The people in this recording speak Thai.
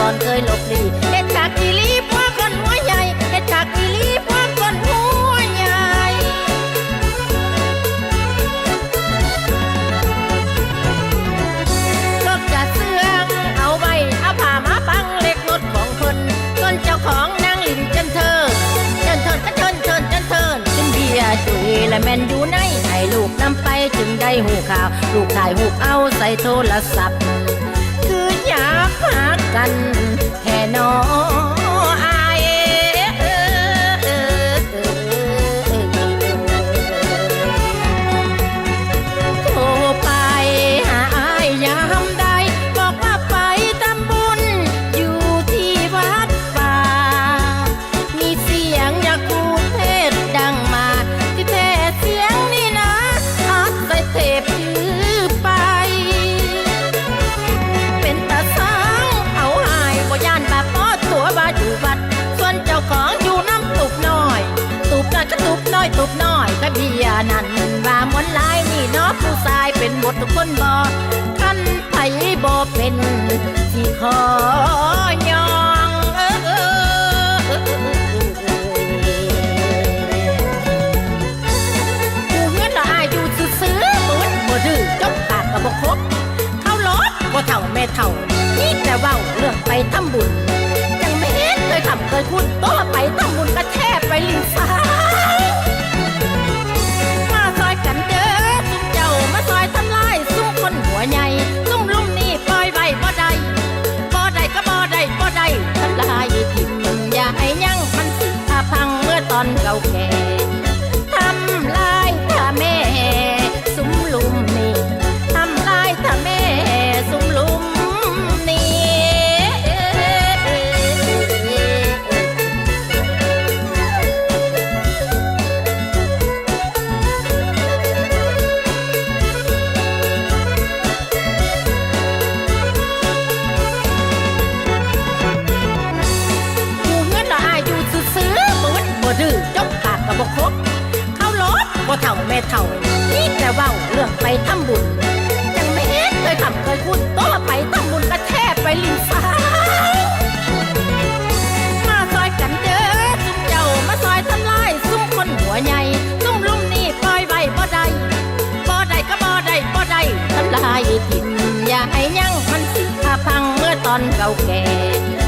ก่อนเคยหลบหลีเฮ็ดฉากอีลีพวกคนหัวใหญ่เฮ็ดฉากอีลีพวกคนหัวใหญ่รถจะเสื่องเอาไว้เอาผ้ามาบังเล็กรถของคนจนเจ้าของนางลินจันเทินจึงเบียจุยและแม่นอยู่ในให้ลูกนำไปจึงได้หูข่าวลูกถ่ายหูปเอาใส่โทรศัพท์คืออยากพากันแค่นออายโทรไปหาอายยามใดบอกว่าไปทำบุญอยู่ที่วัดป่ามีเสียงอยากพูดเทศดังมาที่แท้เสียงนี่นะอัดใส่เทปถือไปเป็นตาสาวเอาหายบ่ย่านบาปอตัวบาอยู่วัดส่วนเจ้าของอยู่น้ำตุบน้อยตุบน้อยก็ตุบน้อยตุบน้อยก็เบียนั่นว่ามวนลายนี่เนาะผู้ชายเป็นหมดทุกคนบ่คันไผบ่เป็นที่ขอยองผู้เฮือนละอายอยู่ซื่อๆบ่ดื้อจบปากก็บ่ครบเข้ารถบ่เฒ่าแม่เฒ่านี่แต่เว้าเรื่องไปทำบุญจังแม่นเคยทำเคยพูดตัวไปทำบุญก็แทบไปลิ้นฟ้ามาซอยกันเด้อซุ่มเจ้ามาซอยทำลายสู้คนหัวใหญ่ซุ่มลุ่มนี่ปล่อยไว้บ่ได้ก็บ่ได้ทำลายทิ่มอย่าให้ยั่งมันสิพังเมื่อตอนเก่าแก่ทำลายถ้าแม่สุมลุมนี่ทำลายถ้าแม่สุมลุมนี่ดื้อจบปากก็บ่ครบเข้ารถบ่เฒ่าแม่เฒ่านี่แต่เว้าเรื่องไปทำบุญจังแม่นเคยทำเคยพูดตัวไปทำบุญก็แทบไปลิ้นฟ้ามาซอยกันเด้อซุ่มเจ้ามาซอยทำลายซุ่มคนหัวใหญ่ซุ่มลุ่มนี่ปล่อยไว้บ่ได้ก็บ่ได้ทำลายทิ่มอย่าให้ยั่งมันสิพังเมื่อตอนเก่าแก่